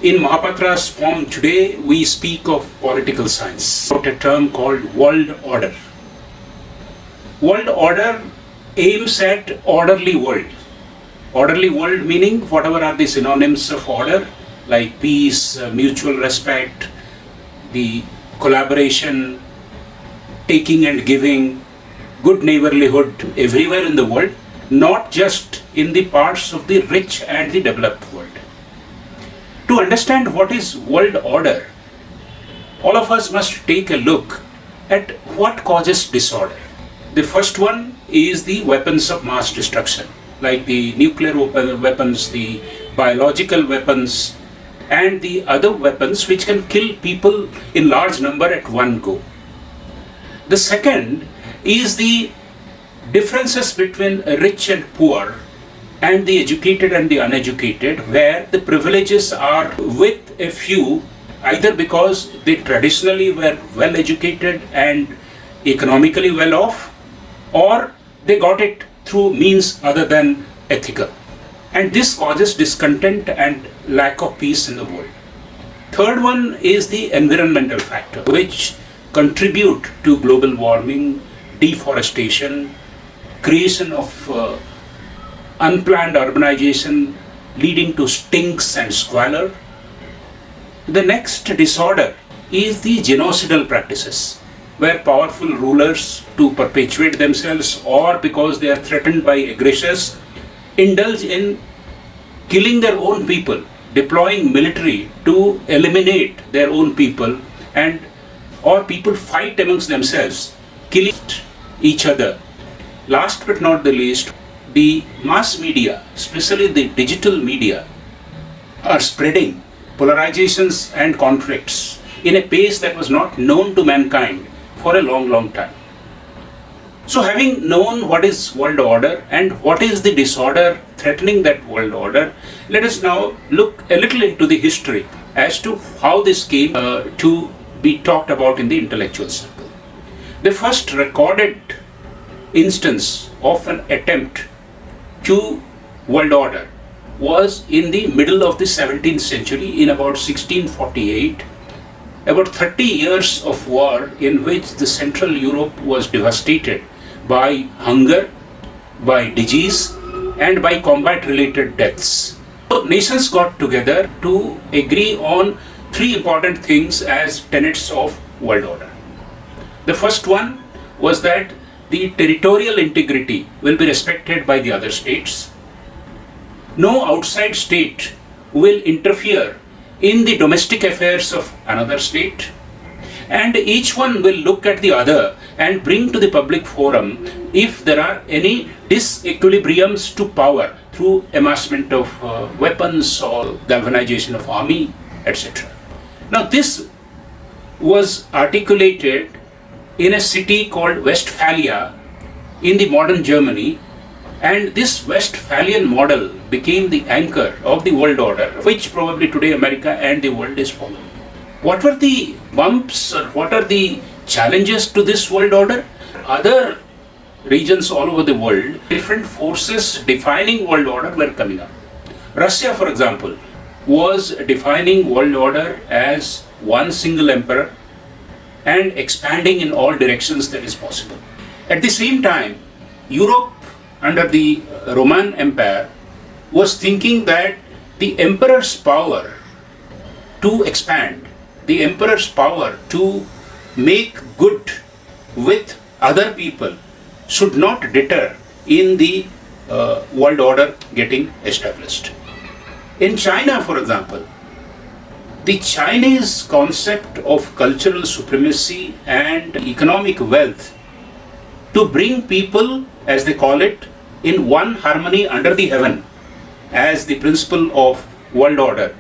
In Mahapatra's form today, we speak of political science, about a term called world order. World order aims at orderly world. Orderly world meaning whatever are the synonyms of order, like peace, mutual respect, the collaboration, taking and giving, good neighborhood everywhere in the world, not just in the parts of the rich and the developed world. To understand what is world order, all of us must take a look at what causes disorder. The first one is the weapons of mass destruction, like the nuclear weapons, the biological weapons, and the other weapons which can kill people in large number at one go. The second is the differences between rich and poor, and the educated and the uneducated, where the privileges are with a few, either because they traditionally were well educated and economically well off, or they got it through means other than ethical. And this causes discontent and lack of peace in the world. Third one is the environmental factor, which contribute to global warming, deforestation, creation of unplanned urbanization leading to stinks and squalor. The next disorder is the genocidal practices, where powerful rulers, to perpetuate themselves or because they are threatened by aggressors, indulge in killing their own people, deploying military to eliminate their own people, and or people fight amongst themselves, killing each other. Last but not the least, the mass media, especially the digital media, are spreading polarizations and conflicts in a pace that was not known to mankind for a long time. So having known what is world order and what is the disorder threatening that world order, let us now look a little into the history as to how this came to be talked about in the intellectual circle. The first recorded instance of an attempt to world order was in the middle of the 17th century, in about 1648, about 30 years of war in which the Central Europe was devastated by hunger, by disease, and by combat-related deaths. So nations got together to agree on three important things as tenets of world order. The first one was that the territorial integrity will be respected by the other states. No outside state will interfere in the domestic affairs of another state, and each one will look at the other and bring to the public forum if there are any disequilibriums to power through amassment of weapons or galvanization of army, etc. Now this was articulated in a city called Westphalia in the modern Germany, and this Westphalian model became the anchor of the world order, which probably today America and the world is following. What were the bumps or what are the challenges to this world order? Other regions all over the world, different forces defining world order were coming up. Russia, for example, was defining world order as one single emperor and expanding in all directions that is possible. At the same time, Europe under the Roman Empire was thinking that the emperor's power to expand, the emperor's power to make good with other people should not deter in the world order getting established. In China, for example, the Chinese concept of cultural supremacy and economic wealth to bring people, as they call it, in one harmony under the heaven, as the principle of world order,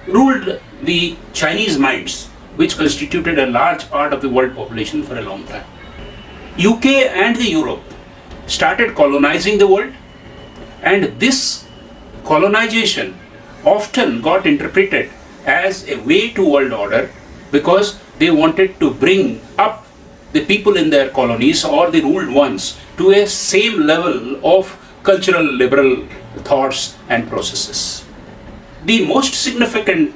ruled the Chinese minds, which constituted a large part of the world population for a long time. UK and the Europe started colonizing the world, and this colonization often got interpreted as a way to world order because they wanted to bring up the people in their colonies or the ruled ones to a same level of cultural liberal thoughts and processes. The most significant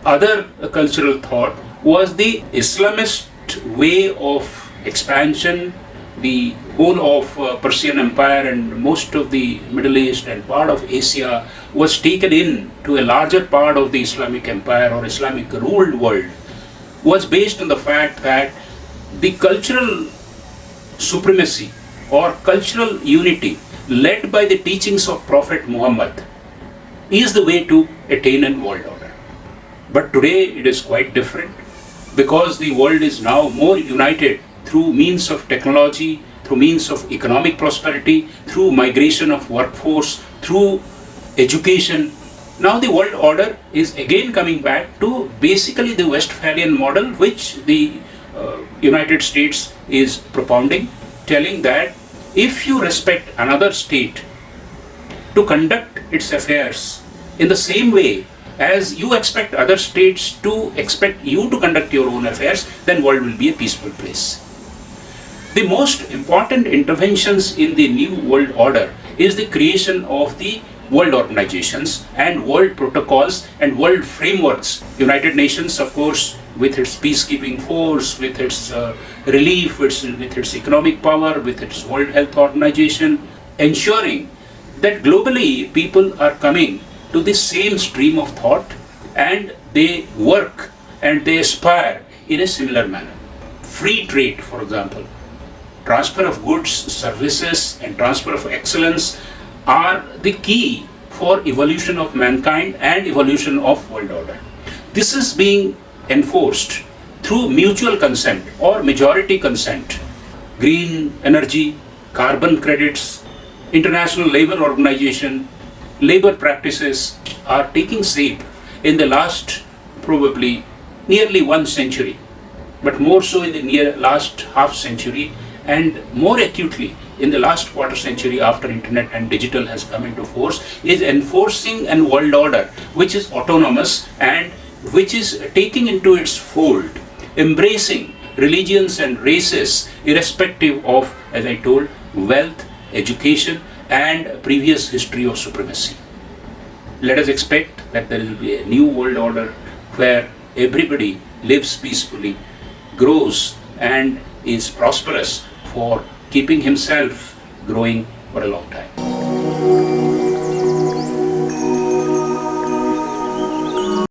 other cultural thought was the Islamist way of expansion. The whole of Persian Empire and most of the Middle East and part of Asia was taken in to a larger part of the Islamic Empire or Islamic ruled world, was based on the fact that the cultural supremacy or cultural unity led by the teachings of Prophet Muhammad is the way to attain a world order. But today it is quite different, because the world is now more united through means of technology, through means of economic prosperity, through migration of workforce, through education. Now the world order is again coming back to basically the Westphalian model, which the United States is propounding, telling that if you respect another state to conduct its affairs in the same way as you expect other states to expect you to conduct your own affairs, then world will be a peaceful place. The most important interventions in the new world order is the creation of the world organizations and world protocols and world frameworks. United Nations, of course, with its peacekeeping force, with its relief, with its economic power, with its World Health Organization, ensuring that globally people are coming to the same stream of thought and they work and they aspire in a similar manner. Free trade, for example, transfer of goods, services, and transfer of excellence are the key for evolution of mankind and evolution of world order. This is being enforced through mutual consent or majority consent. Green energy, carbon credits, International Labour Organization, labor practices are taking shape in the last probably nearly 1 century, but more so in the last half century, and more acutely in the last quarter century after internet and digital has come into force, is enforcing an world order which is autonomous and which is taking into its fold, embracing religions and races irrespective of, as I told, wealth, education and previous history of supremacy. Let us expect that there will be a new world order where everybody lives peacefully, grows and is prosperous for keeping himself growing for a long time.